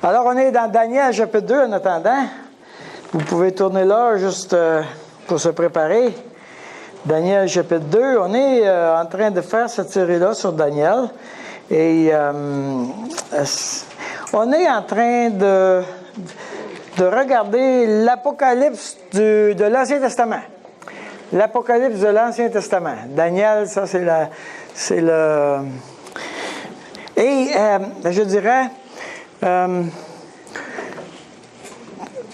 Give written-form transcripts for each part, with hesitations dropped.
Alors, on est dans Daniel chapitre 2 en attendant. Vous pouvez tourner là juste pour se préparer. Daniel chapitre 2, on est en train de faire cette série-là sur Daniel. Et on est en train de regarder l'Apocalypse de l'Ancien Testament. L'Apocalypse de l'Ancien Testament. Daniel, ça c'est le... Et je dirais,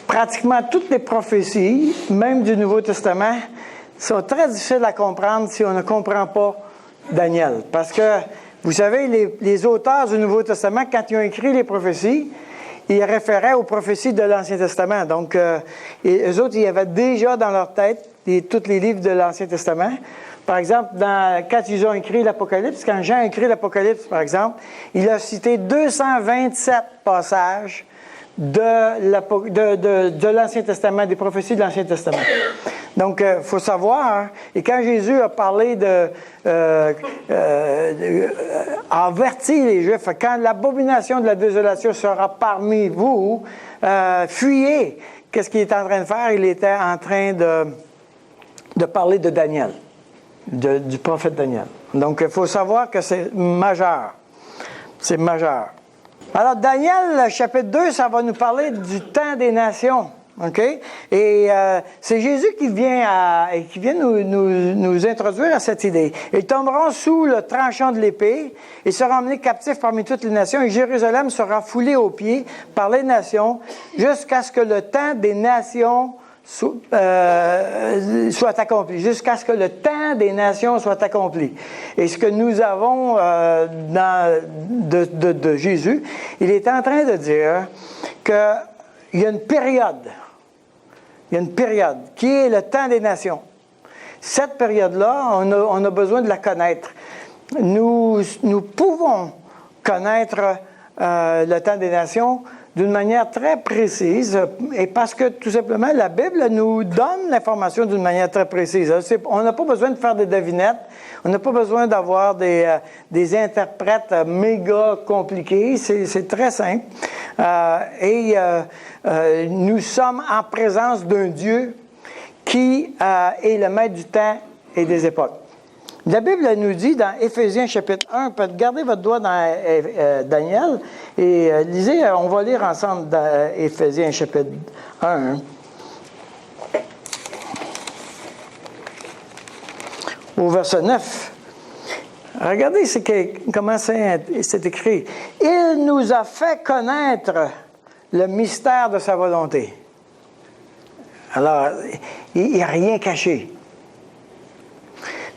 pratiquement toutes les prophéties, même du Nouveau Testament, sont très difficiles à comprendre si on ne comprend pas Daniel. Parce que, vous savez, les auteurs du Nouveau Testament, quand ils ont écrit les prophéties, ils référaient aux prophéties de l'Ancien Testament. Donc, eux autres, ils avaient déjà dans leur tête tous les livres de l'Ancien Testament. Par exemple, quand ils ont écrit l'Apocalypse, quand Jean a écrit l'Apocalypse, par exemple, il a cité 227 passages de l'Ancien Testament, des prophéties de l'Ancien Testament. Donc, il faut savoir, et quand Jésus a parlé averti les Juifs, quand l'abomination de la désolation sera parmi vous, fuyez. Qu'est-ce qu'il est en train de faire? Il était en train de parler de Daniel, du prophète Daniel. Donc, il faut savoir que c'est majeur. C'est majeur. Alors, Daniel, chapitre 2, ça va nous parler du temps des nations. OK? Et c'est Jésus qui vient nous introduire à cette idée. Ils tomberont sous le tranchant de l'épée et seront emmenés captifs parmi toutes les nations, et Jérusalem sera foulée aux pieds par les nations jusqu'à ce que le temps des nations soit accompli, jusqu'à ce que le temps des nations soit accompli. Et ce que nous avons de Jésus, il est en train de dire qu'il y a une période qui est le temps des nations. Cette période-là, on a besoin de la connaître. Nous pouvons connaître le temps des nations d'une manière très précise, et parce que, tout simplement, la Bible nous donne l'information d'une manière très précise. On n'a pas besoin de faire des devinettes, on n'a pas besoin d'avoir des interprètes méga compliqués, c'est très simple. Nous sommes en présence d'un Dieu qui est le maître du temps et des époques. La Bible nous dit dans Éphésiens chapitre 1, gardez votre doigt dans Daniel et lisez, on va lire ensemble dans Éphésiens chapitre 1. Au verset 9. Regardez comment c'est écrit. Il nous a fait connaître le mystère de sa volonté. Alors, il n'y a rien caché.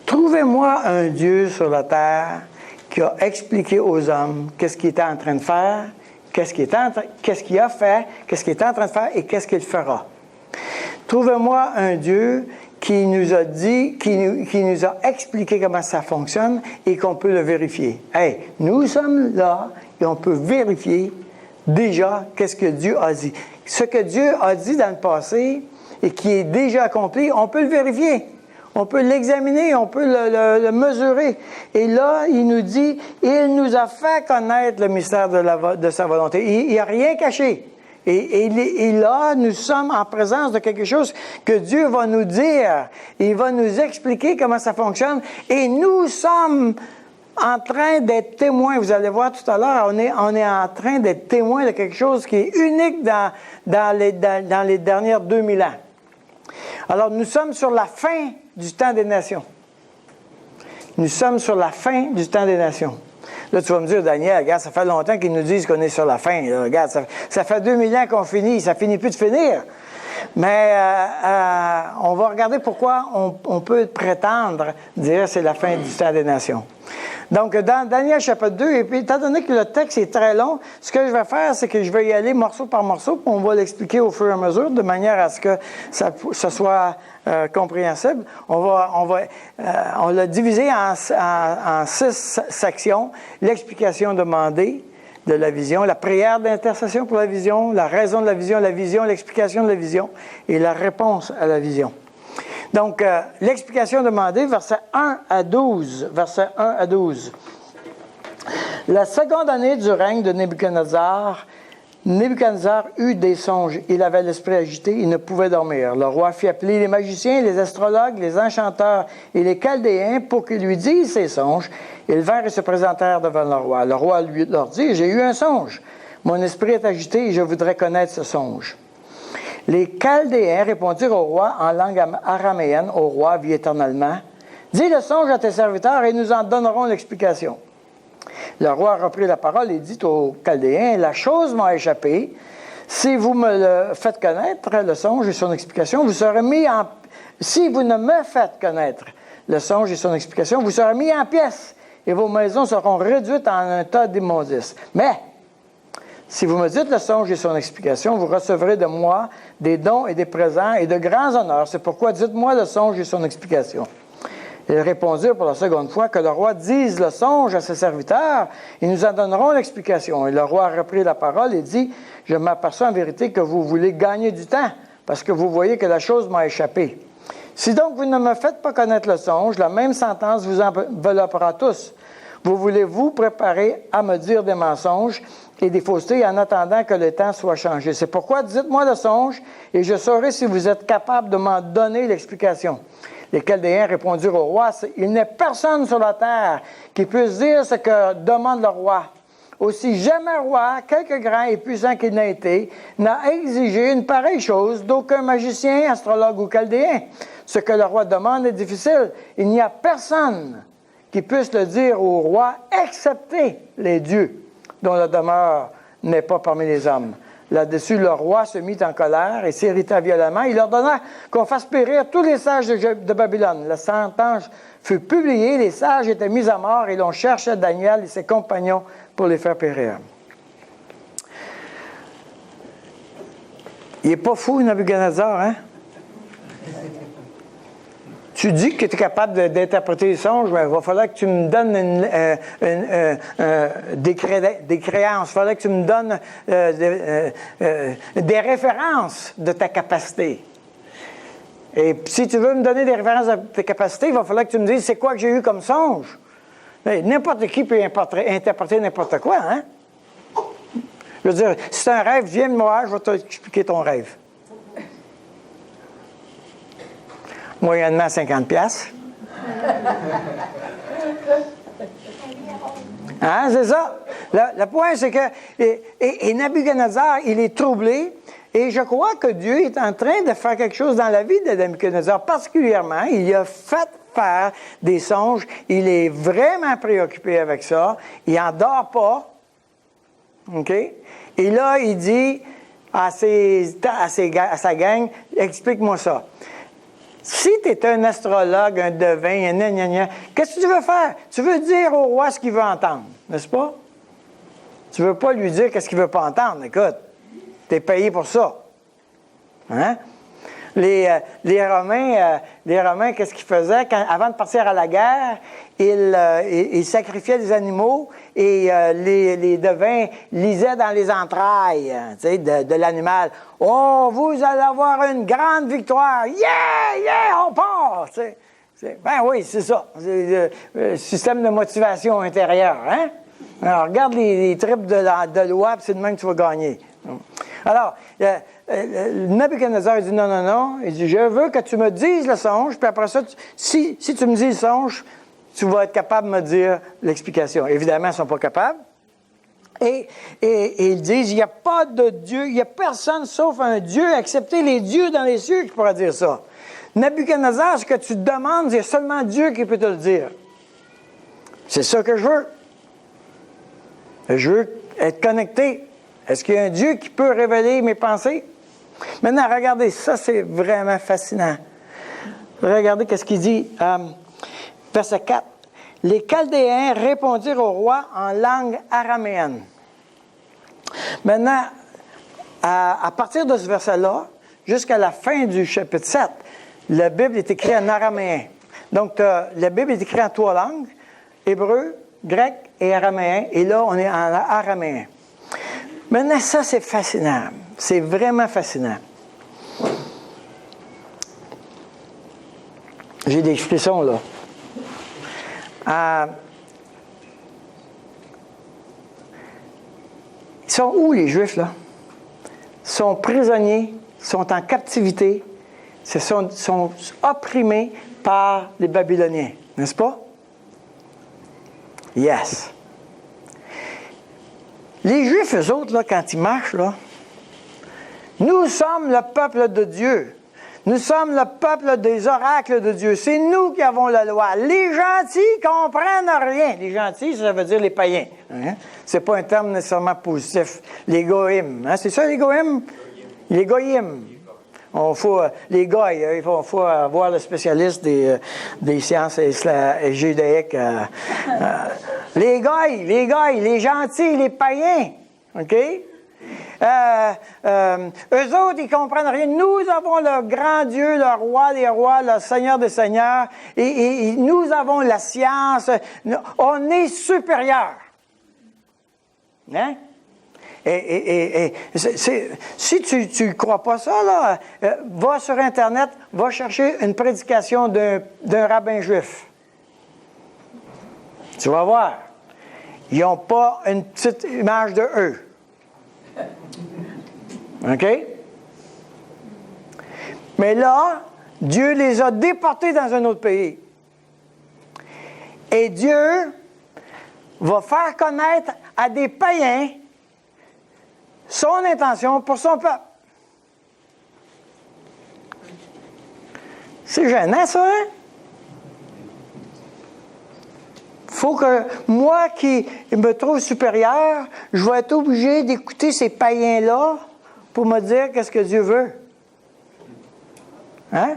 Trouvez-moi un Dieu sur la terre qui a expliqué aux hommes qu'est-ce qu'il était en train de faire, qu'est-ce qu'il a fait, qu'est-ce qu'il est en train de faire et qu'est-ce qu'il fera. Trouvez-moi un Dieu qui nous a dit, qui nous a expliqué comment ça fonctionne et qu'on peut le vérifier. Hey, nous sommes là et on peut vérifier déjà qu'est-ce que Dieu a dit. Ce que Dieu a dit dans le passé et qui est déjà accompli, on peut le vérifier. On peut l'examiner, on peut le mesurer. Et là, il nous dit, il nous a fait connaître le mystère de sa volonté. Il n'y a rien caché. Et là, nous sommes en présence de quelque chose que Dieu va nous dire. Il va nous expliquer comment ça fonctionne. Et nous sommes en train d'être témoins. Vous allez voir tout à l'heure, on est en train d'être témoins de quelque chose qui est unique dans les dernières 2000 ans. Alors, nous sommes sur la fin du temps des nations. Nous sommes sur la fin du temps des nations. Là, tu vas me dire, Daniel, regarde, ça fait longtemps qu'ils nous disent qu'on est sur la fin. Là, regarde, ça fait 2000 ans qu'on finit, ça finit plus de finir. Mais on va regarder pourquoi on peut prétendre dire que c'est la fin du temps des nations. Donc, dans Daniel chapitre 2, et puis étant donné que le texte est très long, ce que je vais faire, c'est que je vais y aller morceau par morceau, puis on va l'expliquer au fur et à mesure, de manière à ce que ça soit compréhensible. On l'a divisé en 6 sections. L'explication demandée de la vision, la prière d'intercession pour la vision, la raison de la vision, l'explication de la vision et la réponse à la vision. Donc, l'explication demandée, versets 1 à 12. Versets 1 à 12. La seconde année du règne de Nebuchadnezzar, Nebuchadnezzar eut des songes. Il avait l'esprit agité, il ne pouvait dormir. Le roi fit appeler les magiciens, les astrologues, les enchanteurs et les chaldéens pour qu'ils lui disent ses songes. Ils vinrent et se présentèrent devant le roi. Le roi leur dit, « J'ai eu un songe. Mon esprit est agité et je voudrais connaître ce songe. » Les chaldéens répondirent au roi en langue araméenne. Au roi, vie éternellement. « Dis le songe à tes serviteurs et nous en donnerons l'explication. » Le roi reprit la parole et dit aux Chaldéens, « La chose m'a échappé. Si vous me le faites connaître, le songe et son explication, vous serez mis en... Si vous ne me faites connaître le songe et son explication, vous serez mis en pièces et vos maisons seront réduites en un tas d'immondices. Mais, si vous me dites le songe et son explication, vous recevrez de moi des dons et des présents et de grands honneurs. C'est pourquoi dites-moi le songe et son explication. » Ils répondirent pour la seconde fois que le roi dise le songe à ses serviteurs et nous en donnerons l'explication. Et le roi reprit la parole et dit, « Je m'aperçois en vérité que vous voulez gagner du temps parce que vous voyez que la chose m'a échappé. Si donc vous ne me faites pas connaître le songe, la même sentence vous enveloppera tous. Vous voulez vous préparer à me dire des mensonges et des faussetés en attendant que le temps soit changé. C'est pourquoi dites-moi le songe et je saurai si vous êtes capable de m'en donner l'explication. » Les Chaldéens répondirent au roi, « Il n'est personne sur la terre qui puisse dire ce que demande le roi. Aussi jamais roi, quelque grand et puissant qu'il n'ait été, n'a exigé une pareille chose d'aucun magicien, astrologue ou chaldéen. Ce que le roi demande est difficile. Il n'y a personne qui puisse le dire au roi, excepté les dieux, dont la demeure n'est pas parmi les hommes. » Là-dessus, le roi se mit en colère et s'irrita violemment. Il ordonna qu'on fasse périr tous les sages de Babylone. La sentence fut publiée, les sages étaient mis à mort et l'on cherchait Daniel et ses compagnons pour les faire périr. Il n'est pas fou, Nabuchodonosor, hein? Tu dis que tu es capable d'interpréter les songes, mais il va falloir que tu me donnes des créances. Il va falloir que tu me donnes des références de ta capacité. Et si tu veux me donner des références de ta capacité, il va falloir que tu me dises c'est quoi que j'ai eu comme songe. Mais n'importe qui peut interpréter n'importe quoi, hein? Je veux dire, si c'est un rêve, viens me voir, je vais t'expliquer ton rêve. Moyennement 50 $. Hein, c'est ça. Le point, c'est que et Nabuchodonosor, il est troublé, et je crois que Dieu est en train de faire quelque chose dans la vie de Nabuchodonosor. Particulièrement, il a fait faire des songes. Il est vraiment préoccupé avec ça. Il n'en dort pas. OK? Et là, il dit à sa gang, explique-moi ça. Si tu es un astrologue, un devin, qu'est-ce que tu veux faire? Tu veux dire au roi ce qu'il veut entendre, n'est-ce pas? Tu ne veux pas lui dire qu'est-ce qu'il ne veut pas entendre. Écoute, tu es payé pour ça. Hein? Les Romains, qu'est-ce qu'ils faisaient? Avant de partir à la guerre, ils sacrifiaient des animaux et les devins lisaient dans les entrailles de l'animal. « Oh, vous allez avoir une grande victoire! Yeah! Yeah! On part! » Ben oui, c'est ça. C'est le système de motivation intérieure. Hein? Alors, regarde les tripes de loi, puis c'est de même que tu vas gagner. Alors, Nabuchodonosor, il dit non. Il dit, je veux que tu me dises le songe, puis après ça, si tu me dis le songe, tu vas être capable de me dire l'explication. Évidemment, ils ne sont pas capables. Et ils disent, il n'y a pas de Dieu, il n'y a personne sauf un Dieu, excepté les dieux dans les cieux qui pourra dire ça. Nabuchodonosor, ce que tu demandes, il y a seulement Dieu qui peut te le dire. C'est ça que je veux. Je veux être connecté. Est-ce qu'il y a un Dieu qui peut révéler mes pensées? Maintenant, regardez, ça c'est vraiment fascinant. Regardez ce qu'il dit. Verset 4. Les Chaldéens répondirent au roi en langue araméenne. Maintenant, à partir de ce verset-là, jusqu'à la fin du chapitre 7, la Bible est écrite en araméen. Donc, la Bible est écrite en 3 langues, hébreu, grec et araméen. Et là, on est en araméen. Maintenant, ça, c'est fascinant. C'est vraiment fascinant. J'ai des expressions, là. Ils sont où, les Juifs, là? sont prisonniers, sont en captivité, sont opprimés par les Babyloniens, n'est-ce pas? Yes. Les Juifs, eux autres, là, quand ils marchent, là, nous sommes le peuple de Dieu. Nous sommes le peuple des oracles de Dieu. C'est nous qui avons la loi. Les gentils comprennent rien. Les gentils, ça veut dire les païens. Hein? C'est pas un terme nécessairement positif. Les goïms. Hein? C'est ça, les goïms? Les goïms. Les goïs, il faut voir le spécialiste des sciences judaïques. Les goïs, les gentils, les païens. OK? Eux autres, ils comprennent rien. Nous avons le grand Dieu, le roi des rois, le Seigneur des seigneurs, et nous avons la science. On est supérieurs. Hein? Si tu ne crois pas ça, là, va sur Internet, va chercher une prédication d'un rabbin juif. Tu vas voir. Ils n'ont pas une petite image de eux. OK? Mais là, Dieu les a déportés dans un autre pays. Et Dieu va faire connaître à des païens son intention pour son peuple. C'est gênant, ça, hein? Faut que moi qui me trouve supérieur, je vais être obligé d'écouter ces païens-là pour me dire qu'est-ce que Dieu veut. Hein?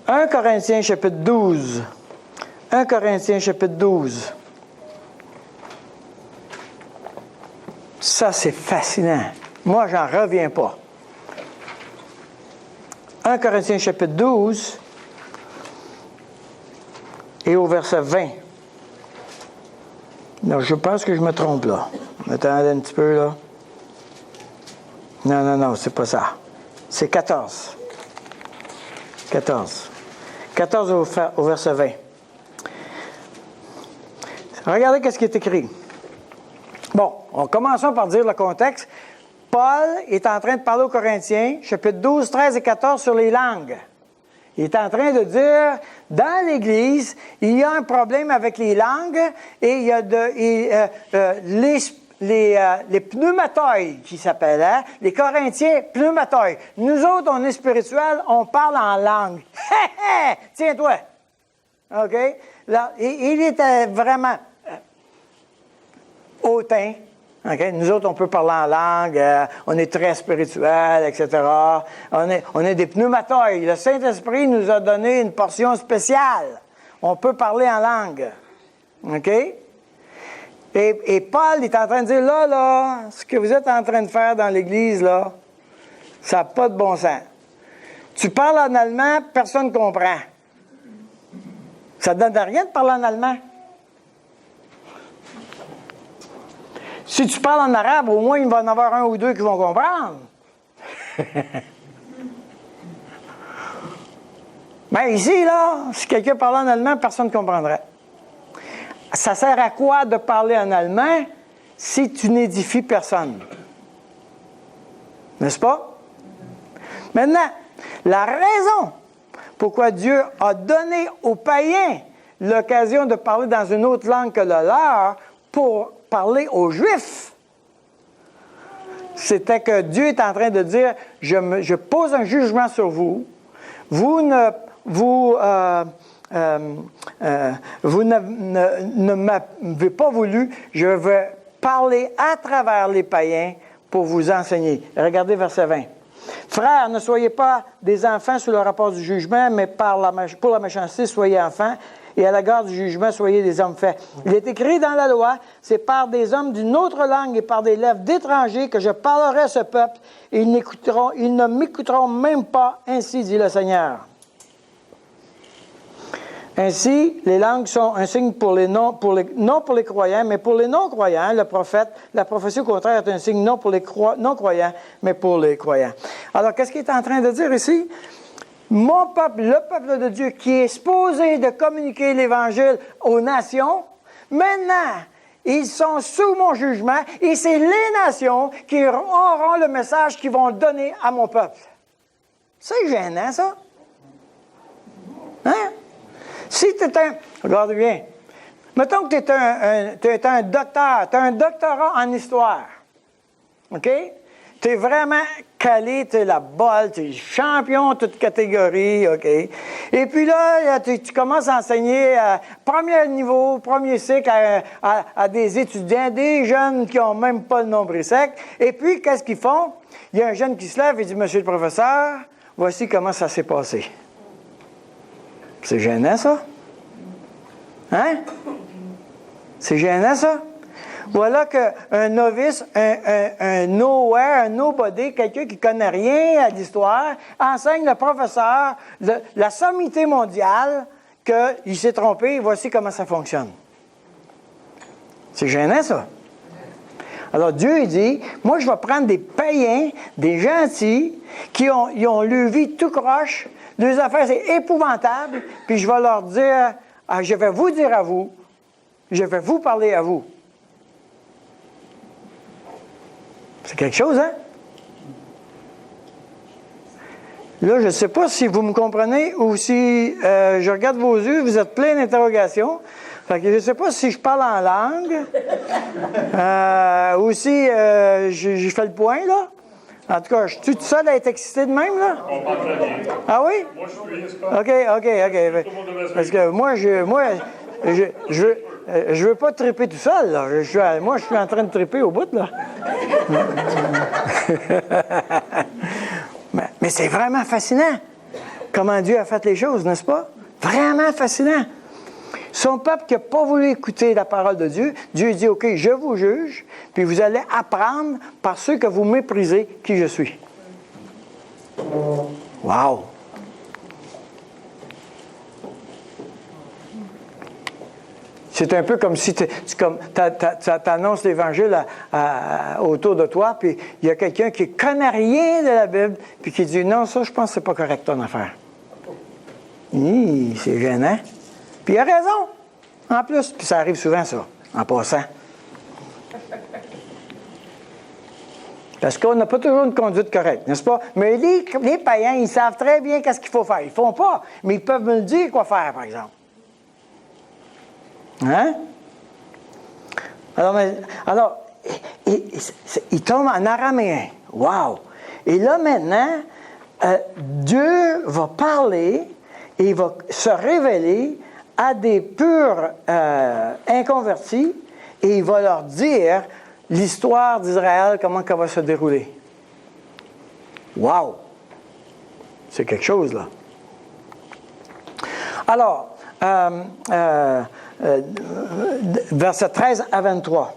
1 Corinthiens chapitre 12. 1 Corinthiens chapitre 12. Ça, c'est fascinant. Moi, j'en reviens pas. 1 Corinthiens chapitre 12 et au verset 20. Non, je pense que je me trompe là. Attendez un petit peu là. Non, c'est pas ça. C'est 14. 14. 14 au verset 20. Regardez ce qui est écrit. Bon, commençons par dire le contexte. Paul est en train de parler aux Corinthiens, chapitre 12, 13 et 14, sur les langues. Il est en train de dire, dans l'Église, il y a un problème avec les langues et il y a les pneumatoi qui s'appellent, hein? Les Corinthiens pneumatoi. Nous autres, on est spirituels, on parle en langue. Tiens-toi! OK? Là, il était vraiment hautain. Okay? Nous autres, on peut parler en langue, on est très spirituel, etc. On est des pneumatoi. Le Saint-Esprit nous a donné une portion spéciale. On peut parler en langue. OK? Et Paul est en train de dire, là, ce que vous êtes en train de faire dans l'Église, là, ça n'a pas de bon sens. Tu parles en allemand, personne ne comprend. Ça ne donne rien de parler en allemand. Si tu parles en arabe, au moins, il va y en avoir un ou deux qui vont comprendre. Mais ici, là, si quelqu'un parlait en allemand, personne ne comprendrait. Ça sert à quoi de parler en allemand si tu n'édifies personne? N'est-ce pas? Maintenant, la raison pourquoi Dieu a donné aux païens l'occasion de parler dans une autre langue que la leur pour parler aux Juifs, c'était que Dieu est en train de dire, je pose un jugement sur vous, vous ne m'avez pas voulu, je vais parler à travers les païens pour vous enseigner. Regardez verset 20. Frères, ne soyez pas des enfants sous le rapport du jugement, mais pour la méchanceté, soyez enfants, et à la garde du jugement, soyez des hommes faits. Il est écrit dans la loi, c'est par des hommes d'une autre langue et par des lèvres d'étrangers que je parlerai à ce peuple, et ils ne m'écouteront même pas, ainsi dit le Seigneur. Ainsi, les langues sont un signe non pour les croyants, mais pour les non-croyants, la prophétie au contraire est un signe non pour les non-croyants, mais pour les croyants. Alors, qu'est-ce qu'il est en train de dire ici? Mon peuple, le peuple de Dieu, qui est supposé de communiquer l'Évangile aux nations, maintenant, ils sont sous mon jugement, et c'est les nations qui auront le message qu'ils vont donner à mon peuple. C'est gênant, ça. Hein? Si tu es un... Regarde bien. Mettons que tu es un docteur, tu as un doctorat en histoire. OK? Tu es vraiment calé, tu es la balle, tu es champion toute catégorie, OK? Et puis là, tu commences à enseigner à premier niveau, premier cycle à des étudiants, des jeunes qui n'ont même pas le nombril sec. Et puis, qu'est-ce qu'ils font? Il y a un jeune qui se lève et dit, Monsieur le professeur, voici comment ça s'est passé. C'est gênant, ça? Hein? C'est gênant, ça? Voilà qu'un novice, un nowhere, un nobody, quelqu'un qui ne connaît rien à l'histoire, enseigne le professeur la sommité mondiale qu'il s'est trompé et voici comment ça fonctionne. C'est gênant, ça? Alors Dieu, il dit, moi, je vais prendre des païens, des gentils, qui ont le vie tout croche, leurs affaires, c'est épouvantable, puis je vais leur dire, je vais vous dire à vous, je vais vous parler à vous. C'est quelque chose, hein? Là, je ne sais pas si vous me comprenez ou si je regarde vos yeux, vous êtes plein d'interrogations. Fait que je ne sais pas si je parle en langue ou si j'ai fait le point, là. En tout cas, je suis tout seul à être excité de même, là? On parle très bien. Ah oui? Moi, je suis pas. OK. Parce que moi, je veux pas triper tout seul, là. Moi, je suis en train de triper au bout, là. Mais c'est vraiment fascinant comment Dieu a fait les choses, n'est-ce pas? Vraiment fascinant. Son peuple qui n'a pas voulu écouter la parole de Dieu, Dieu dit, OK, je vous juge, puis vous allez apprendre par ceux que vous méprisez qui je suis. Wow! C'est un peu comme si tu annonces l'Évangile autour de toi, puis il y a quelqu'un qui ne connaît rien de la Bible, puis qui dit, non, ça, je pense que c'est pas correct ton affaire. C'est gênant. Puis il a raison, en plus. Puis ça arrive souvent, ça, en passant. Parce qu'on n'a pas toujours une conduite correcte, n'est-ce pas? Mais les païens, ils savent très bien qu'est-ce qu'il faut faire. Ils ne font pas, mais ils peuvent me le dire quoi faire, par exemple. Hein? Alors il tombe en araméen. Wow! Et là, maintenant, Dieu va parler et il va se révéler à des purs inconvertis et il va leur dire l'histoire d'Israël, comment elle va se dérouler. Wow! C'est quelque chose, là. Alors, versets 13 à 23.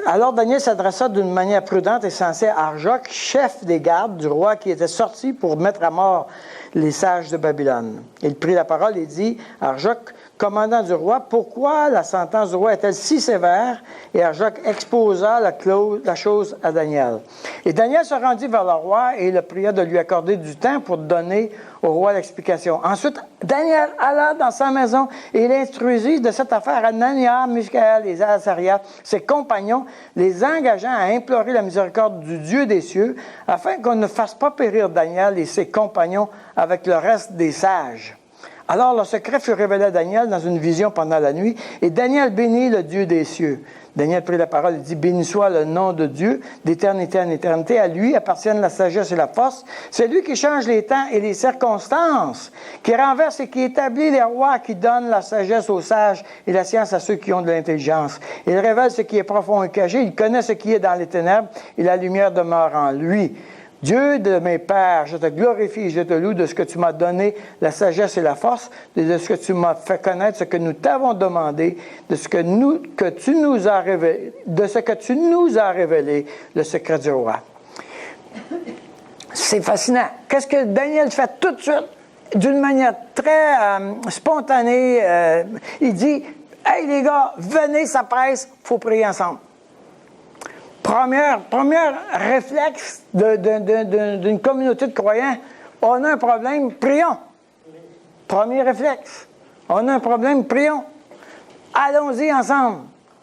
Alors Daniel s'adressa d'une manière prudente et sensée à Arjoc, chef des gardes du roi qui était sorti pour mettre à mort les sages de Babylone. Il prit la parole et dit, Arjoc, commandant du roi, pourquoi la sentence du roi est-elle si sévère? Et Arjoc exposa la chose à Daniel. Et Daniel se rendit vers le roi et le pria de lui accorder du temps pour donner au roi l'explication. Ensuite, Daniel alla dans sa maison et il instruisit de cette affaire Anania, Michaël et Azaria, ses compagnons, les engageant à implorer la miséricorde du Dieu des cieux, afin qu'on ne fasse pas périr Daniel et ses compagnons avec le reste des sages. Alors le secret fut révélé à Daniel dans une vision pendant la nuit, et Daniel bénit le Dieu des cieux. Daniel prit la parole et dit, béni soit le nom de Dieu, d'éternité en éternité. À lui appartiennent la sagesse et la force. C'est lui qui change les temps et les circonstances, qui renverse et qui établit les rois, qui donne la sagesse aux sages et la science à ceux qui ont de l'intelligence. Il révèle ce qui est profond et caché, il connaît ce qui est dans les ténèbres, et la lumière demeure en lui. Dieu de mes pères, je te glorifie et je te loue de ce que tu m'as donné, la sagesse et la force, de ce que tu m'as fait connaître, ce que nous t'avons demandé, de ce que tu nous as révélé, le secret du roi. C'est fascinant. Qu'est-ce que Daniel fait tout de suite, d'une manière très spontanée? Il dit, hey les gars, venez, ça presse, il faut prier ensemble. Premier réflexe d'une communauté de croyants, on a un problème, prions. Premier réflexe, on a un problème, prions. Allons-y ensemble.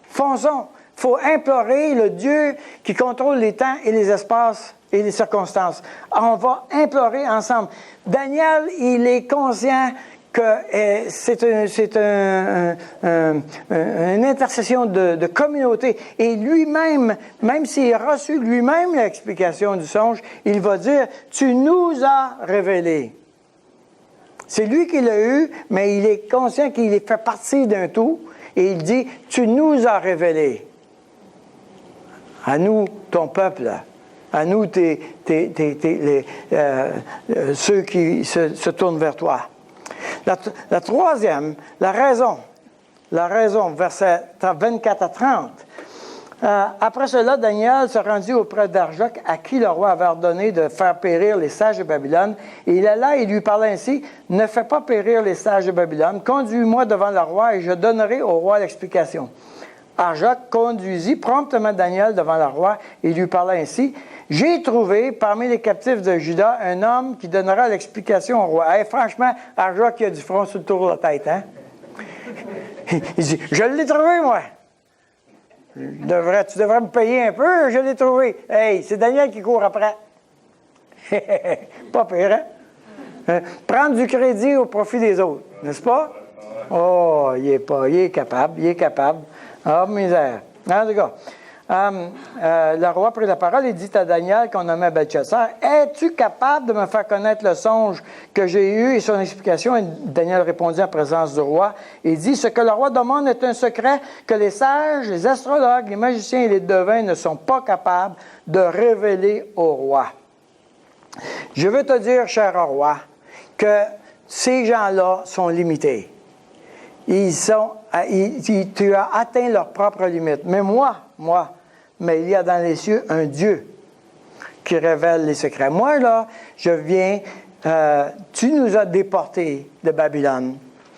Fonçons. Il faut implorer le Dieu qui contrôle les temps et les espaces et les circonstances. On va implorer ensemble. Daniel, il est conscient que c'est une intercession de communauté. Et lui-même, même s'il a reçu lui-même l'explication du songe, il va dire, « Tu nous as révélé. » C'est lui qui l'a eu, mais il est conscient qu'il fait partie d'un tout. Et il dit, « Tu nous as révélé. » À nous, ton peuple, à nous, ceux qui se tournent vers toi. La troisième, la raison, versets 24 à 30. Après cela, Daniel se rendit auprès d'Arjoc, à qui le roi avait ordonné de faire périr les sages de Babylone. Et il alla et lui parla ainsi, « Ne fais pas périr les sages de Babylone, conduis-moi devant le roi et je donnerai au roi l'explication. » Arjoc conduisit promptement Daniel devant le roi et lui parla ainsi, « J'ai trouvé parmi les captifs de Juda un homme qui donnera l'explication au roi. » Hey, franchement, Arjoc, il a du front sur le tour de la tête, hein? Il dit, « Je l'ai trouvé, moi. Tu devrais me payer un peu, je l'ai trouvé. » Hey, c'est Daniel qui court après. Pas pire, hein? Prendre du crédit au profit des autres, n'est-ce pas? Oh, il est capable. Ah, misère. En tout cas, le roi prit la parole et dit à Daniel, qu'on nommait Belchassar, « Es-tu capable de me faire connaître le songe que j'ai eu et son explication? » Et Daniel répondit en présence du roi et dit, « Ce que le roi demande est un secret que les sages, les astrologues, les magiciens et les devins ne sont pas capables de révéler au roi. » Je veux te dire, cher roi, que ces gens-là sont limités. Tu as atteint leurs propres limites. Mais mais il y a dans les cieux un Dieu qui révèle les secrets. Moi, là, je viens, tu nous as déportés de Babylone,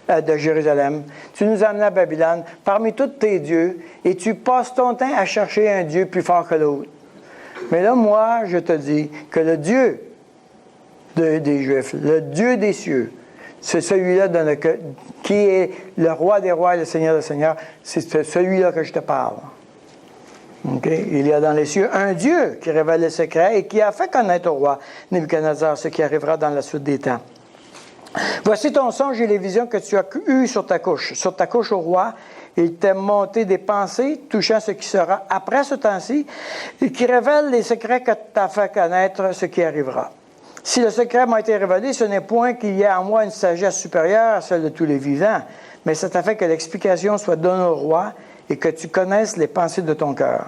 de Jérusalem. Tu nous as amenés à Babylone parmi tous tes dieux et tu passes ton temps à chercher un Dieu plus fort que l'autre. Mais là, moi, je te dis que le Dieu des Juifs, le Dieu des cieux, c'est celui-là qui est le roi des rois et le Seigneur des seigneurs. C'est celui-là que je te parle. Okay? Il y a dans les cieux un Dieu qui révèle les secrets et qui a fait connaître au roi Nebuchadnezzar ce qui arrivera dans la suite des temps. Voici ton songe et les visions que tu as eues sur ta couche. Sur ta couche au roi, il t'est monté des pensées touchant ce qui sera après ce temps-ci et qui révèlent les secrets que t'as fait connaître ce qui arrivera. Si le secret m'a été révélé, ce n'est point qu'il y ait en moi une sagesse supérieure à celle de tous les vivants, mais c'est afin que l'explication soit donnée au roi et que tu connaisses les pensées de ton cœur.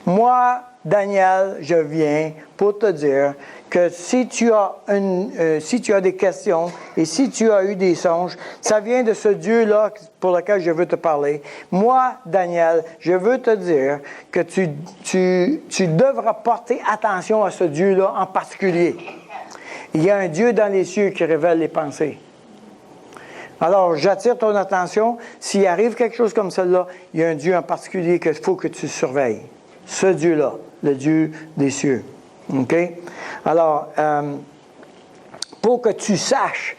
Moi, Daniel, je viens pour te dire que si tu as des questions et si tu as eu des songes, ça vient de ce Dieu-là pour lequel je veux te parler. Moi, Daniel, je veux te dire que tu devras porter attention à ce Dieu-là en particulier. Il y a un Dieu dans les cieux qui révèle les pensées. Alors, j'attire ton attention. S'il arrive quelque chose comme cela, il y a un Dieu en particulier qu'il faut que tu surveilles. Ce Dieu-là, le Dieu des cieux. OK? Alors, pour que tu saches,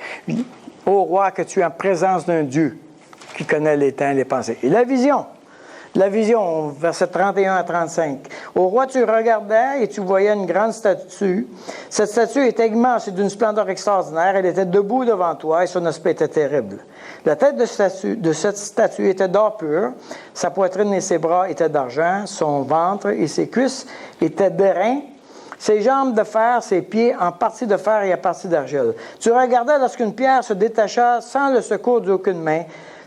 ô roi, que tu es en présence d'un Dieu qui connaît les temps et les pensées. Et la vision, versets 31 à 35. Au roi, tu regardais et tu voyais une grande statue. Cette statue était immense et d'une splendeur extraordinaire. Elle était debout devant toi et son aspect était terrible. La tête de cette statue était d'or pur. Sa poitrine et ses bras étaient d'argent. Son ventre et ses cuisses étaient d'airain. Ses jambes de fer, ses pieds en partie de fer et en partie d'argile. Tu regardais lorsqu'une pierre se détacha sans le secours d'aucune main,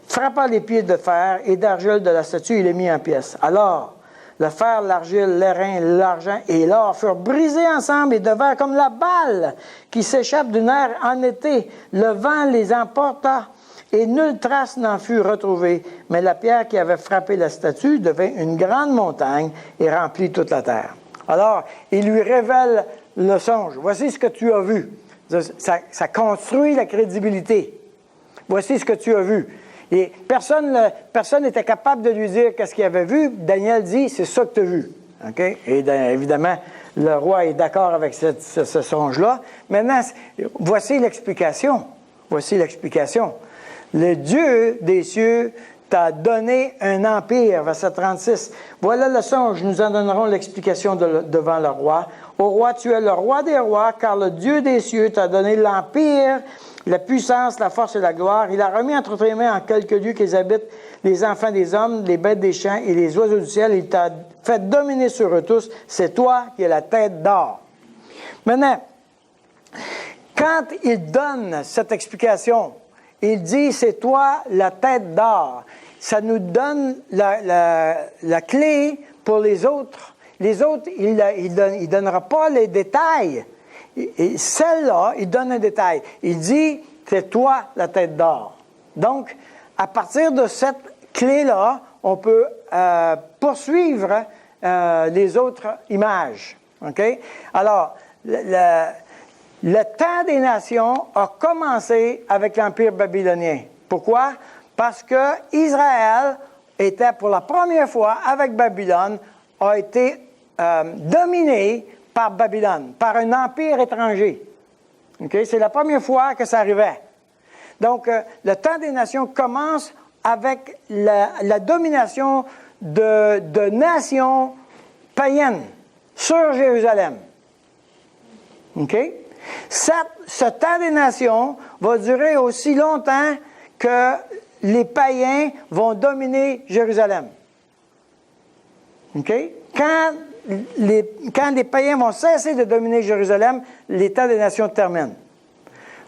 frappa les pieds de fer et d'argile de la statue et les mit en pièces. Alors, le fer, l'argile, l'airain, l'argent et l'or furent brisés ensemble et devinrent comme la balle qui s'échappe d'une aire en été. Le vent les emporta et nulle trace n'en fut retrouvée. Mais la pierre qui avait frappé la statue devint une grande montagne et remplit toute la terre. Alors, il lui révèle le songe. Voici ce que tu as vu. Ça construit la crédibilité. Voici ce que tu as vu. Et personne n'était capable de lui dire qu'est-ce qu'il avait vu. Daniel dit, c'est ça que tu as vu. Okay? Et évidemment, le roi est d'accord avec ce songe-là. Maintenant, voici l'explication. Le Dieu des cieux t'a donné un empire. Verset 36. Voilà le songe, nous en donnerons l'explication devant le roi. Ô roi, tu es le roi des rois, car le Dieu des cieux t'a donné l'empire, la puissance, la force et la gloire. Il a remis entre tes mains en quelques lieux qu'ils habitent les enfants des hommes, les bêtes des champs et les oiseaux du ciel. Il t'a fait dominer sur eux tous. C'est toi qui es la tête d'or. Maintenant, quand il donne cette explication, il dit, c'est toi la tête d'or. Ça nous donne la clé pour les autres. Les autres, il ne donnera pas les détails. Et celle-là, il donne un détail. Il dit, c'est toi la tête d'or. Donc, à partir de cette clé-là, on peut poursuivre les autres images. OK? Alors, le temps des nations a commencé avec l'Empire babylonien. Pourquoi? Parce que Israël était pour la première fois avec Babylone, a été dominé par Babylone, par un empire étranger. Okay? C'est la première fois que ça arrivait. Donc, le temps des nations commence avec la domination de nations païennes sur Jérusalem. OK? Ce temps des nations va durer aussi longtemps que les païens vont dominer Jérusalem. OK? Quand les païens vont cesser de dominer Jérusalem, les temps des nations terminent.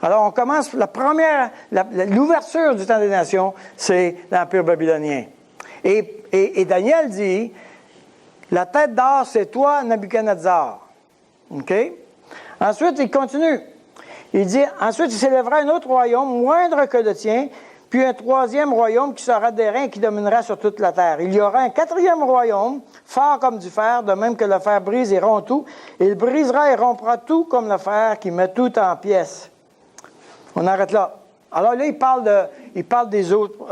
Alors, on commence, l'ouverture du temps des nations, c'est l'Empire babylonien. Et Daniel dit, la tête d'or, c'est toi, Nabuchodonosor. OK? Ensuite, il continue. Il dit, ensuite, il s'élèvera un autre royaume, moindre que le tien, puis un troisième royaume qui sera d'airain et qui dominera sur toute la terre. Il y aura un quatrième royaume, fort comme du fer, de même que le fer brise et rompt tout. Il brisera et rompra tout comme le fer qui met tout en pièces. On arrête là. Alors là, il parle des autres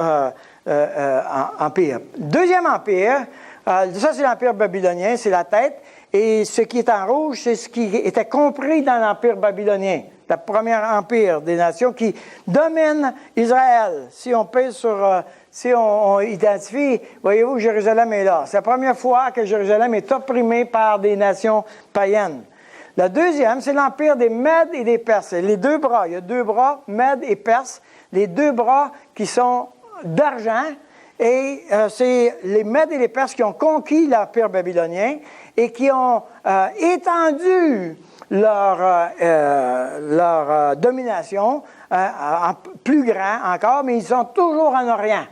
empires. Deuxième empire, ça c'est l'empire babylonien, c'est la tête. Et ce qui est en rouge, c'est ce qui était compris dans l'empire babylonien. Le premier empire des nations qui domine Israël. Si on pèse sur, si on identifie, voyez-vous, Jérusalem est là. C'est la première fois que Jérusalem est opprimée par des nations païennes. La deuxième, c'est l'empire des Mèdes et des Perses. Les deux bras, il y a deux bras, Mèdes et Perses. Les deux bras qui sont d'argent. Et c'est les Mèdes et les Perses qui ont conquis l'empire babylonien et qui ont étendu leur domination en plus grand encore, mais ils sont toujours en Orient.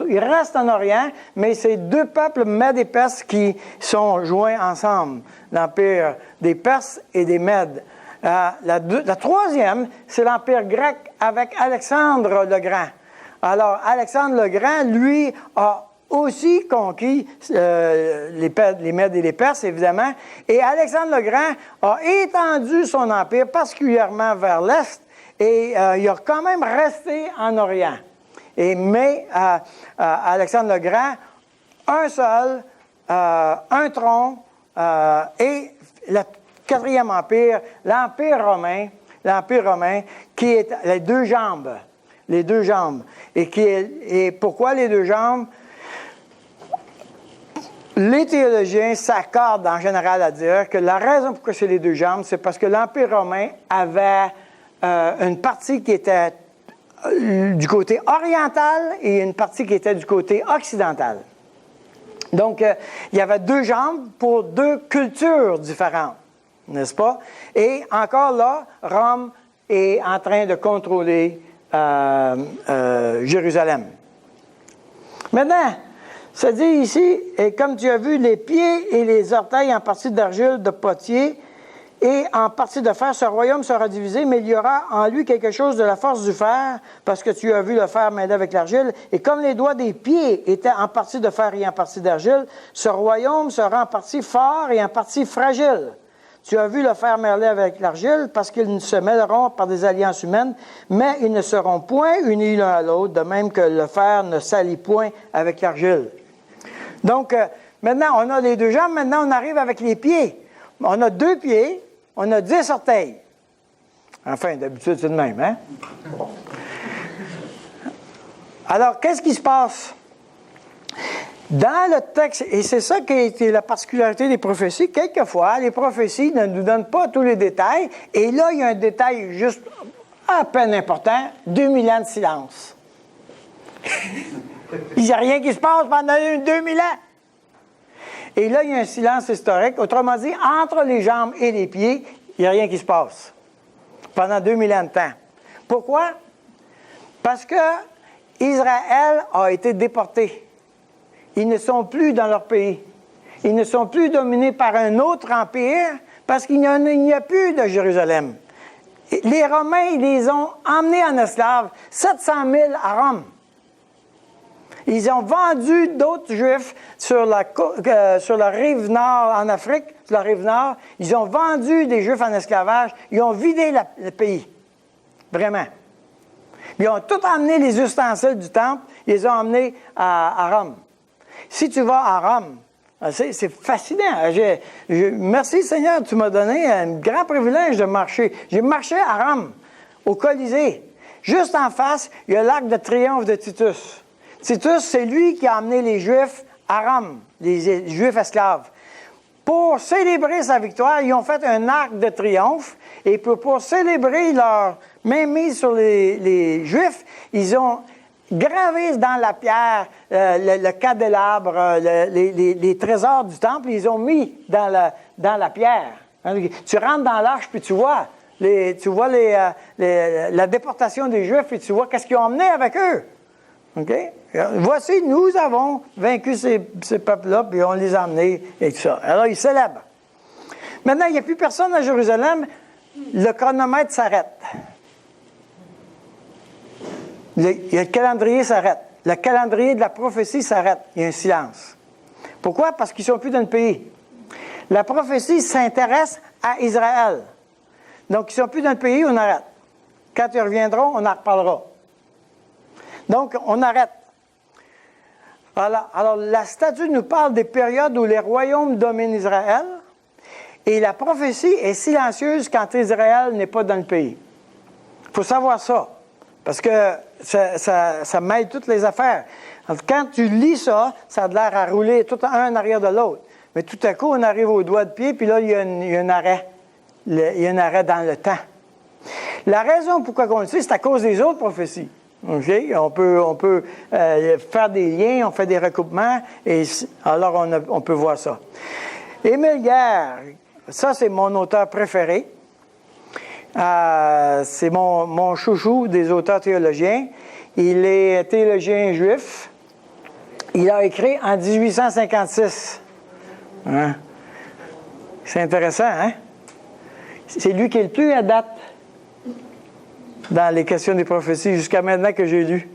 Ils restent en Orient, mais c'est deux peuples, Mèdes et Perses, qui sont joints ensemble, l'empire des Perses et des Mèdes. La troisième, c'est l'empire grec avec Alexandre le Grand. Alors, Alexandre le Grand, lui, a aussi conquis les Mèdes et les Perses, évidemment. Et Alexandre le Grand a étendu son empire, particulièrement vers l'Est, et il a quand même resté en Orient. Mais Alexandre le Grand, un seul, un tronc, et le quatrième empire, l'Empire romain, qui est les deux jambes. Les deux jambes. Et pourquoi les deux jambes? Les théologiens s'accordent en général à dire que la raison pourquoi c'est les deux jambes, c'est parce que l'Empire romain avait une partie qui était du côté oriental et une partie qui était du côté occidental. Donc, il y avait deux jambes pour deux cultures différentes, n'est-ce pas? Et encore là, Rome est en train de contrôler Jérusalem. Maintenant, ça dit ici, et comme tu as vu, les pieds et les orteils en partie d'argile, de potier, et en partie de fer, ce royaume sera divisé, mais il y aura en lui quelque chose de la force du fer, parce que tu as vu le fer mêlé avec l'argile. Et comme les doigts des pieds étaient en partie de fer et en partie d'argile, ce royaume sera en partie fort et en partie fragile. Tu as vu le fer mêlé avec l'argile, parce qu'ils se mêleront par des alliances humaines, mais ils ne seront point unis l'un à l'autre, de même que le fer ne s'allie point avec l'argile. Donc, maintenant, on a les deux jambes, maintenant on arrive avec les pieds. On a deux pieds, on a 10 orteils. Enfin, d'habitude, c'est le même, hein? Alors, qu'est-ce qui se passe? Dans le texte, et c'est ça qui a été la particularité des prophéties, quelquefois, les prophéties ne nous donnent pas tous les détails, et là, il y a un détail juste à peine important, 2000 ans de silence. Il n'y a rien qui se passe pendant 2000 ans. Et là, il y a un silence historique. Autrement dit, entre les jambes et les pieds, il n'y a rien qui se passe pendant 2000 ans de temps. Pourquoi? Parce que Israël a été déporté. Ils ne sont plus dans leur pays. Ils ne sont plus dominés par un autre empire parce qu'il n'y a plus de Jérusalem. Les Romains, ils les ont emmenés en esclaves, 700 000 à Rome. Ils ont vendu d'autres Juifs sur la rive nord en Afrique, sur la rive nord. Ils ont vendu des Juifs en esclavage. Ils ont vidé le pays. Vraiment. Ils ont tout emmené les ustensiles du temple. Ils les ont emmenés à Rome. Si tu vas à Rome, c'est fascinant. Merci Seigneur, tu m'as donné un grand privilège de marcher. J'ai marché à Rome, au Colisée. Juste en face, il y a l'arc de triomphe de Titus. Titus, c'est lui qui a emmené les Juifs à Rome, les Juifs esclaves. Pour célébrer sa victoire, ils ont fait un arc de triomphe. Et pour célébrer leur mainmise sur les Juifs, ils ont gravé dans la pierre le candélabre, les trésors du temple, ils ont mis dans la pierre. Tu rentres dans l'arche, puis tu vois la déportation des Juifs, puis tu vois qu'est-ce qu'ils ont emmené avec eux. Okay? Voici, nous avons vaincu ces peuples-là, puis on les a emmenés, et tout ça. Alors, ils célèbrent. Maintenant, il n'y a plus personne à Jérusalem, le chronomètre s'arrête. Le calendrier s'arrête. Le calendrier de la prophétie s'arrête. Il y a un silence. Pourquoi? Parce qu'ils ne sont plus dans le pays. La prophétie s'intéresse à Israël. Donc, ils ne sont plus dans le pays, on arrête. Quand ils reviendront, on en reparlera. Donc, on arrête. Alors, la statue nous parle des périodes où les royaumes dominent Israël, et la prophétie est silencieuse quand Israël n'est pas dans le pays. Il faut savoir ça, parce que ça mêle toutes les affaires. Alors, quand tu lis ça, ça a l'air à rouler tout un en arrière de l'autre. Mais tout à coup, on arrive au doigt de pied, puis là, il y a un arrêt. Il y a un arrêt dans le temps. La raison pourquoi on le sait, c'est à cause des autres prophéties. Okay? On peut faire des liens, on fait des recoupements, et alors on peut voir ça. Émile Guerre, ça c'est mon auteur préféré. C'est mon chouchou des auteurs théologiens. Il est théologien juif. Il a écrit en 1856. Hein? C'est intéressant, hein? C'est lui qui est le plus à date dans les questions des prophéties jusqu'à maintenant que j'ai lu.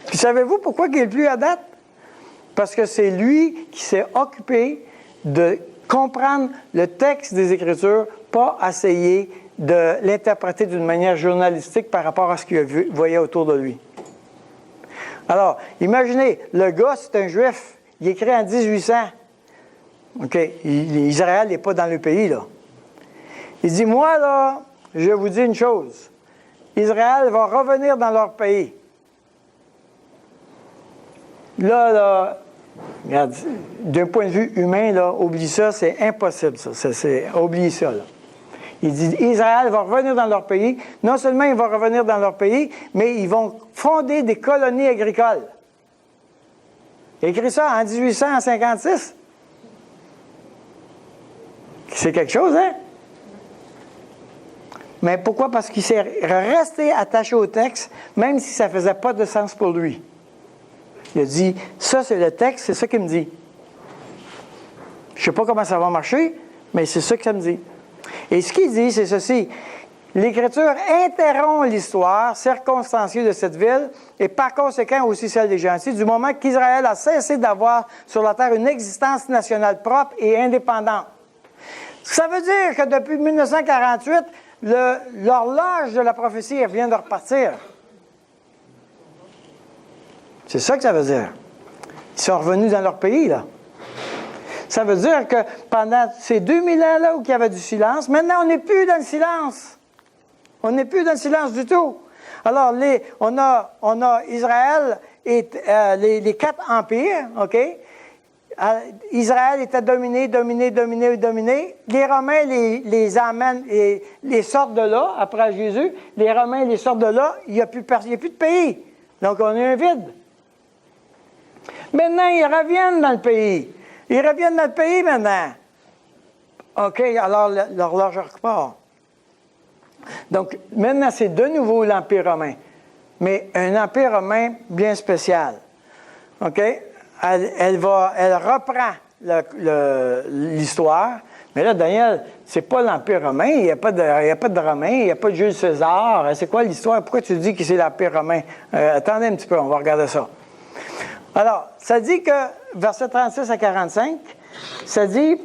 Puis savez-vous pourquoi il est le plus à date? Parce que c'est lui qui s'est occupé de comprendre le texte des Écritures, pas essayer de l'interpréter d'une manière journalistique par rapport à ce qu'il voyait autour de lui. Alors, imaginez, le gars, c'est un juif, il écrit en 1800. OK, Israël n'est pas dans le pays, là. Il dit, moi, là, je vous dis une chose. Israël va revenir dans leur pays. Là, regarde, d'un point de vue humain, là, oublie ça, c'est impossible, ça. Oublie ça, là. Il dit, Israël va revenir dans leur pays. Non seulement ils vont revenir dans leur pays, mais ils vont fonder des colonies agricoles. Il a écrit ça en 1856. C'est quelque chose, hein? Mais pourquoi? Parce qu'il s'est resté attaché au texte, même si ça ne faisait pas de sens pour lui. Il a dit, ça c'est le texte, c'est ça qu'il me dit. Je ne sais pas comment ça va marcher, mais c'est ça que ça me dit. Et ce qu'il dit, c'est ceci. L'Écriture interrompt l'histoire circonstanciée de cette ville et par conséquent aussi celle des gentils, du moment qu'Israël a cessé d'avoir sur la terre une existence nationale propre et indépendante. Ça veut dire que depuis 1948, l'horloge de la prophétie vient de repartir. C'est ça que ça veut dire. Ils sont revenus dans leur pays, là. Ça veut dire que pendant ces 2000 ans-là où il y avait du silence, maintenant on n'est plus dans le silence. On n'est plus dans le silence du tout. Alors, on a Israël et les 4 empires, OK? Israël était dominé. Les Romains les amènent et les sortent de là, après Jésus. Les Romains les sortent de là. Il n'y a plus de pays. Donc, on a un vide. Maintenant, ils reviennent dans le pays. Maintenant. OK, alors l'horloge repart. Donc, maintenant, c'est de nouveau l'Empire romain. Mais un Empire romain bien spécial. OK? Elle reprend l'histoire. Mais là, Daniel, c'est pas l'Empire romain. Il n'y a pas de Romains. Il n'y a pas de Jules César. C'est quoi l'histoire? Pourquoi tu dis que c'est l'Empire romain? Attendez un petit peu, on va regarder ça. Alors, ça dit que, verset 36 à 45, ça dit...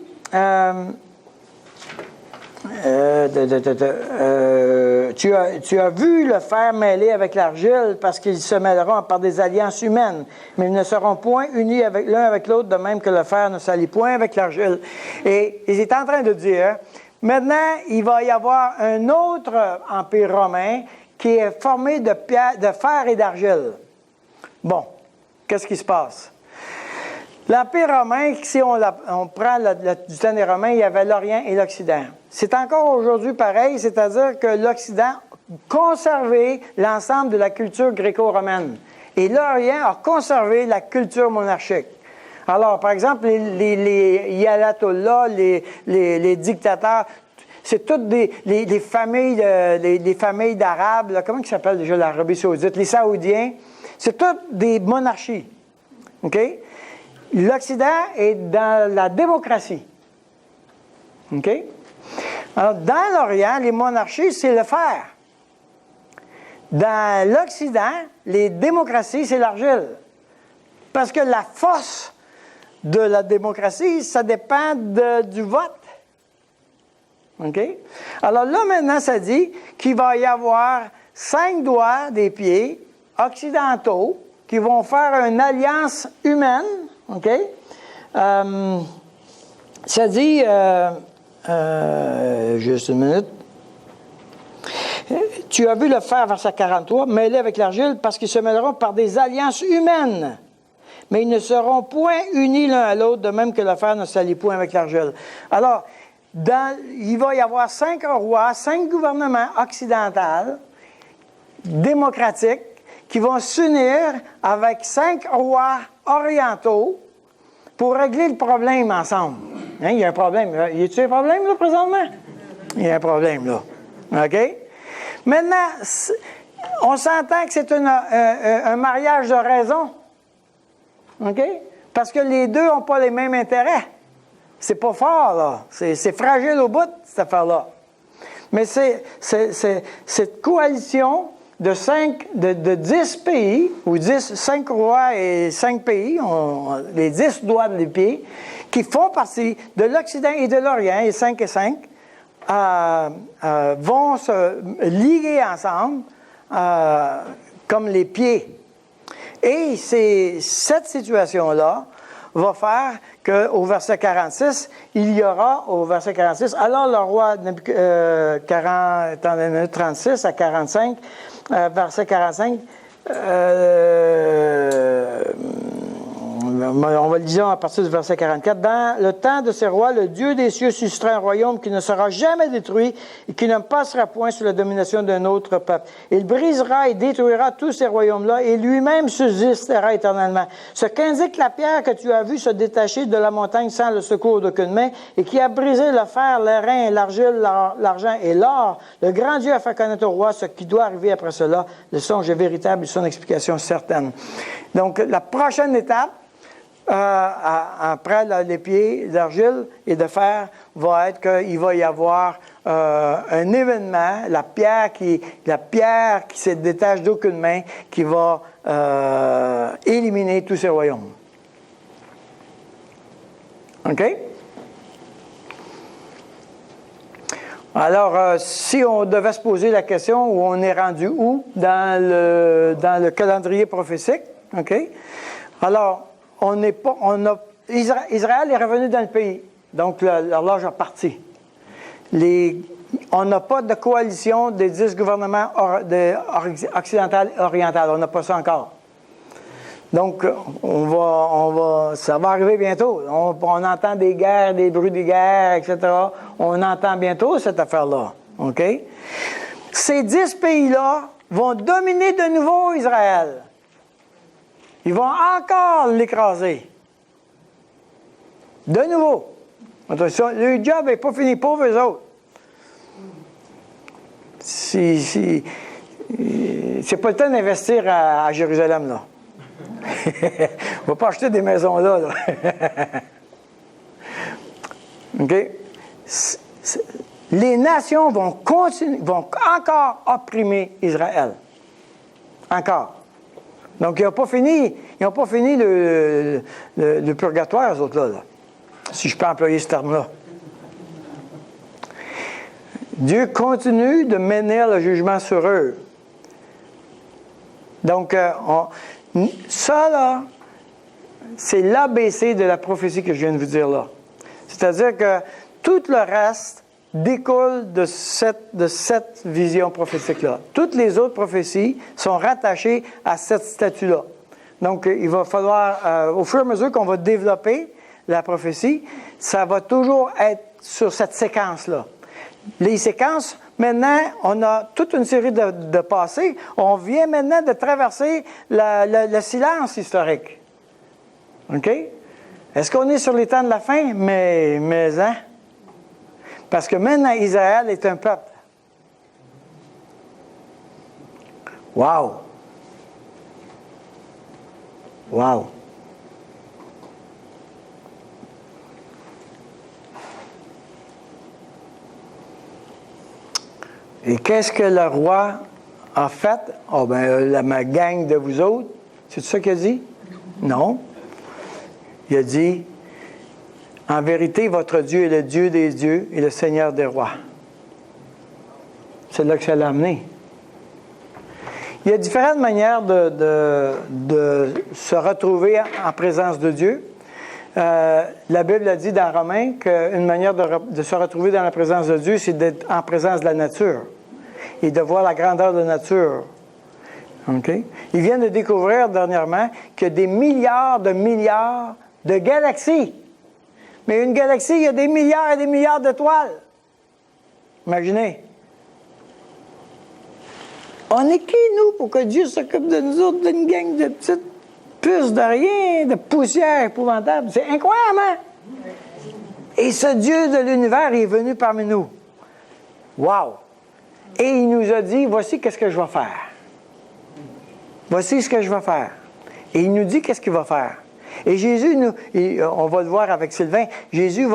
tu as vu le fer mêlé avec l'argile parce qu'ils se mêleront par des alliances humaines, mais ils ne seront point unis l'un avec l'autre, de même que le fer ne s'allie point avec l'argile. Et il est en train de dire, maintenant, il va y avoir un autre empire romain qui est formé de fer et d'argile. Bon, qu'est-ce qui se passe? L'Empire romain, si on prend du temps des Romains, il y avait l'Orient et l'Occident. C'est encore aujourd'hui pareil, c'est-à-dire que l'Occident a conservé l'ensemble de la culture gréco-romaine. Et l'Orient a conservé la culture monarchique. Alors, par exemple, les ayatollahs, les dictateurs, c'est toutes les familles d'Arabes, là, comment ils s'appellent déjà l'Arabie saoudite? Les Saoudiens, c'est toutes des monarchies. OK? L'Occident est dans la démocratie. OK? Alors, dans l'Orient, les monarchies, c'est le fer. Dans l'Occident, les démocraties, c'est l'argile. Parce que la force de la démocratie, ça dépend du vote. OK? Alors là, maintenant, ça dit qu'il va y avoir 5 doigts des pieds occidentaux qui vont faire une alliance humaine. OK? Ça dit, juste une minute. Tu as vu le fer, verset 43, mêlé avec l'argile, parce qu'ils se mêleront par des alliances humaines. Mais ils ne seront point unis l'un à l'autre, de même que le fer ne s'allie point avec l'argile. Alors, il va y avoir 5 rois, 5 gouvernements occidentaux, démocratiques, qui vont s'unir avec 5 rois orientaux pour régler le problème ensemble. Hein, il y a un problème. Y a-t-il un problème, là, présentement? Il y a un problème, là. OK? Maintenant, on s'entend que c'est un mariage de raison. OK? Parce que les deux n'ont pas les mêmes intérêts. C'est pas fort, là. C'est fragile au bout, cette affaire-là. Mais c'est cette coalition de 10 pays, ou 5 rois et 5 pays, les 10 doigts des pieds, qui font partie de l'Occident et de l'Orient, et 5 et 5, vont se liguer ensemble comme les pieds. Et cette situation-là va faire qu'au verset 46, il y aura, au verset 46, alors le roi 36 à 45, verset 45, on va le dire à partir du verset 44. Dans le temps de ces rois, le Dieu des cieux suscitera un royaume qui ne sera jamais détruit et qui ne passera point sous la domination d'un autre peuple. Il brisera et détruira tous ces royaumes-là et lui-même subsistera éternellement. Ce qu'indique la pierre que tu as vue se détacher de la montagne sans le secours d'aucune main et qui a brisé le fer, l'airain, l'argile, l'argent et l'or, le grand Dieu a fait connaître au roi ce qui doit arriver après cela. Le songe est véritable et son explication certaine. Donc, la prochaine étape, après les pieds d'argile et de fer, va être qu'il va y avoir un événement, la pierre qui se détache d'aucune main, qui va éliminer tous ces royaumes. OK? Alors, si on devait se poser la question où on est rendu où dans le calendrier prophétique, OK? Alors, Israël est revenu dans le pays, donc l'horloge a parti. Les On n'a pas de coalition des 10 gouvernements occidentaux et orientaux. On n'a pas ça encore. Donc, ça va arriver bientôt. On entend des guerres, des bruits de guerre, etc. On entend bientôt cette affaire-là. OK? Ces 10 pays-là vont dominer de nouveau Israël. Ils vont encore l'écraser. De nouveau. Le job n'est pas fini pour eux autres. C'est pas le temps d'investir à Jérusalem, là. On ne va pas acheter des maisons là. OK? Les nations vont encore opprimer Israël. Encore. Donc, ils n'ont pas fini le purgatoire, eux autres là, si je peux employer ce terme-là. Dieu continue de mener le jugement sur eux. Donc, ça, là, c'est l'ABC de la prophétie que je viens de vous dire là. C'est-à-dire que tout le reste découle de cette vision prophétique-là. Toutes les autres prophéties sont rattachées à cette statue-là. Donc, il va falloir, au fur et à mesure qu'on va développer la prophétie, ça va toujours être sur cette séquence-là. Les séquences, maintenant, on a toute une série de passés. On vient maintenant de traverser le silence historique. OK? Est-ce qu'on est sur les temps de la fin? Mais hein? Parce que maintenant, Israël est un peuple. Wow! Wow! Et qu'est-ce que le roi a fait? Oh, ma gang de vous autres. C'est ça qu'il a dit? Non. Il a dit, en vérité, votre Dieu est le Dieu des dieux et le Seigneur des rois. C'est là que ça l'a amené. Il y a différentes manières de se retrouver en présence de Dieu. La Bible a dit dans Romains qu'une manière de se retrouver dans la présence de Dieu, c'est d'être en présence de la nature et de voir la grandeur de la nature. Okay? Ils viennent de découvrir dernièrement qu'il y a des milliards de galaxies. Mais une galaxie, il y a des milliards et des milliards d'étoiles. Imaginez. On est qui, nous, pour que Dieu s'occupe de nous autres, d'une gang de petites puces de rien, de poussière épouvantable? C'est incroyable, hein? Et ce Dieu de l'univers est venu parmi nous. Wow! Et il nous a dit, voici qu'est-ce que je vais faire. Voici ce que je vais faire. Et il nous dit qu'est-ce qu'il va faire. Et Jésus, on va le voir avec Sylvain, Jésus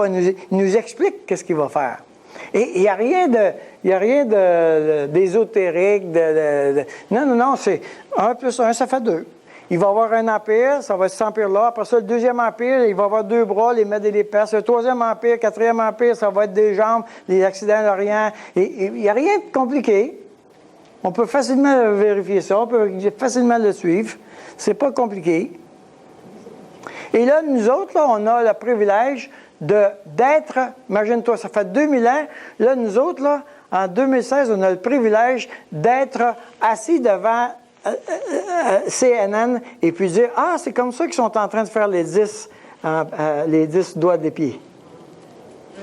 nous explique qu'est-ce qu'il va faire. Et il n'y a rien d'ésotérique. Non, c'est 1 plus 1, ça fait 2. Il va avoir un empire, ça va être cet empire-là. Après ça, le deuxième empire, il va avoir 2 bras, les Mèdes et les Perses. Le troisième empire, 4e empire, ça va être des jambes, les accidents de l'Orient. Et il n'y a rien de compliqué. On peut facilement vérifier ça, on peut facilement le suivre. C'est pas compliqué. Et là, nous autres, là, on a le privilège d'être, imagine-toi, ça fait 2000 ans, là, nous autres, là, en 2016, on a le privilège d'être assis devant CNN et puis dire, ah, c'est comme ça qu'ils sont en train de faire les 10 doigts des pieds.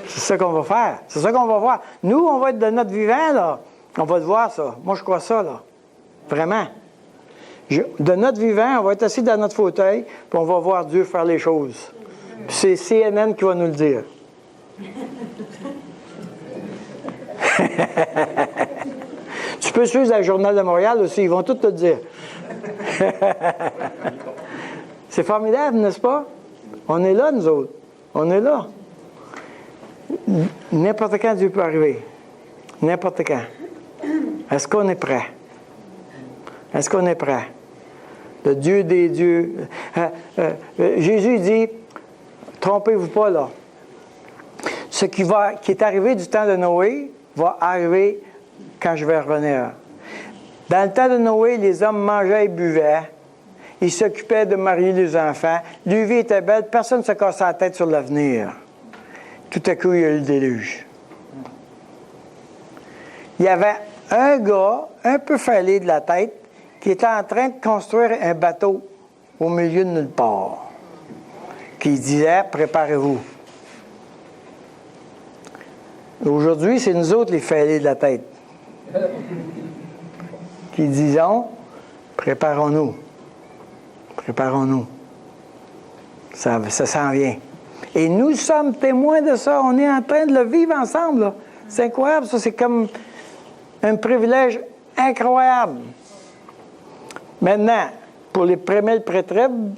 C'est ça qu'on va faire. C'est ça qu'on va voir. Nous, on va être de notre vivant, là. On va le voir, ça. Moi, je crois ça, là. Vraiment. De notre vivant, on va être assis dans notre fauteuil, puis on va voir Dieu faire les choses. Puis c'est CNN qui va nous le dire. Tu peux suivre le Journal de Montréal aussi, ils vont tout te dire. C'est formidable, n'est-ce pas? On est là, nous autres. On est là. N'importe quand Dieu peut arriver. N'importe quand. Est-ce qu'on est prêt? Est-ce qu'on est prêt? Le Dieu des dieux. Jésus dit, trompez-vous pas là. Ce qui est arrivé du temps de Noé va arriver quand je vais revenir. Dans le temps de Noé, les hommes mangeaient et buvaient. Ils s'occupaient de marier les enfants. La vie était belle. Personne ne se cassait la tête sur l'avenir. Tout à coup, il y a eu le déluge. il y avait un gars, un peu fêlé de la tête, qui était en train de construire un bateau au milieu de nulle part, qui disait « Préparez-vous ». Aujourd'hui, c'est nous autres les fêlés de la tête qui disons « Préparons-nous, préparons-nous ». Ça s'en vient. Et nous sommes témoins de ça. On est en train de le vivre ensemble, là. C'est incroyable, ça. C'est comme un privilège incroyable. Maintenant, pour les prémelles-pré-trib,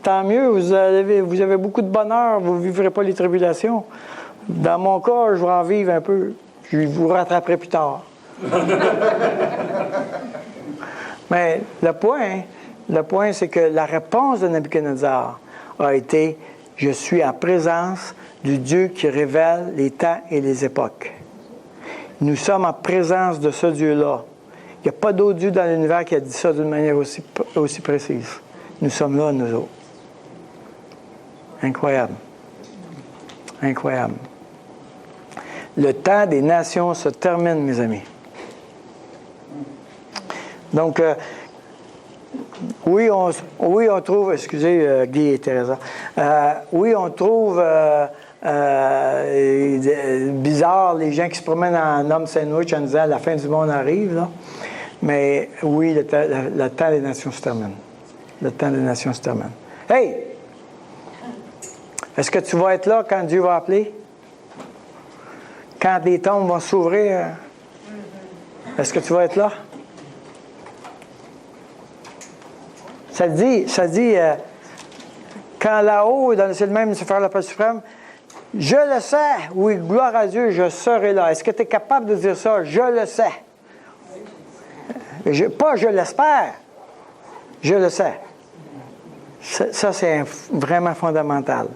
tant mieux, vous avez beaucoup de bonheur, vous ne vivrez pas les tribulations. Dans mon cas, je vais en vivre un peu. Je vous rattraperai plus tard. Mais le point, c'est que la réponse de Nabuchodonosor a été « Je suis en présence du Dieu qui révèle les temps et les époques. » Nous sommes en présence de ce Dieu-là. Il n'y a pas d'autre Dieu dans l'univers qui a dit ça d'une manière aussi précise. Nous sommes là, nous autres. Incroyable. Incroyable. Le temps des nations se termine, mes amis. Donc, oui, on trouve, excusez Guy et Teresa, oui, on trouve bizarre les gens qui se promènent en homme sandwich en disant la fin du monde arrive, là. Mais oui, le temps des nations se termine. Le temps des nations se termine. Hey! Est-ce que tu vas être là quand Dieu va appeler? Quand les tombes vont s'ouvrir? Est-ce que tu vas être là? Ça dit quand là-haut, dans le ciel même, se faire l'appel suprême, je le sais, oui, gloire à Dieu, je serai là. Est-ce que tu es capable de dire ça? Je le sais. Pas je l'espère, je le sais. Ça, c'est vraiment fondamental.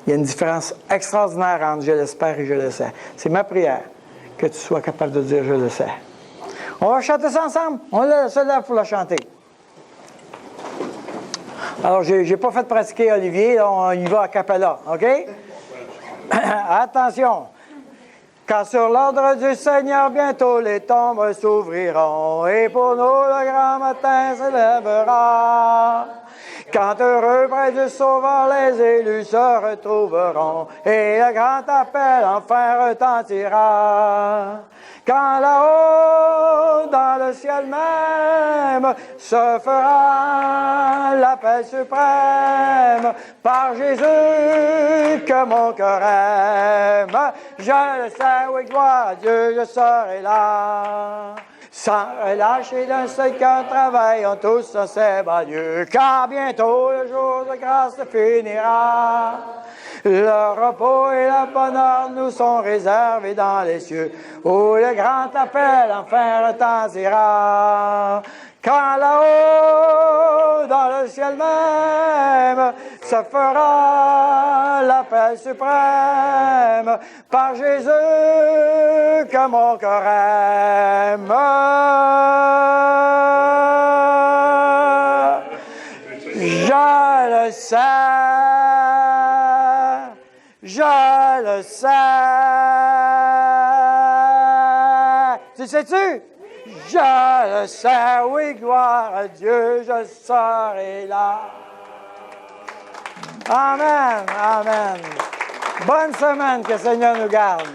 Il y a une différence extraordinaire entre je l'espère et je le sais. C'est ma prière que tu sois capable de dire je le sais. On va chanter ça ensemble. On se lève pour la chanter. Alors, je n'ai pas fait pratiquer Olivier, là, on y va a cappella, OK? Attention! Car sur l'ordre du Seigneur, bientôt les tombes s'ouvriront, et pour nous le grand matin s'élèvera. Quand heureux près du Sauveur, les élus se retrouveront, et le grand appel enfin retentira. Quand là-haut, dans le ciel même, se fera l'appel suprême par Jésus que mon cœur aime. Je le sais, oui, gloire à Dieu, je serai là. Sans relâcher d'un seul cœur, travaillons tous en ses bas Dieu, car bientôt le jour de grâce finira. Le repos et le bonheur nous sont réservés dans les cieux, où le grand appel enfin retentira. Quand là-haut, dans le ciel même, se fera l'appel suprême par Jésus que mon cœur aime. Je le sais, je le sais. Tu sais-tu? Je le sais, oui, gloire à Dieu, je serai là. Amen, amen. Bonne semaine, que le Seigneur nous garde.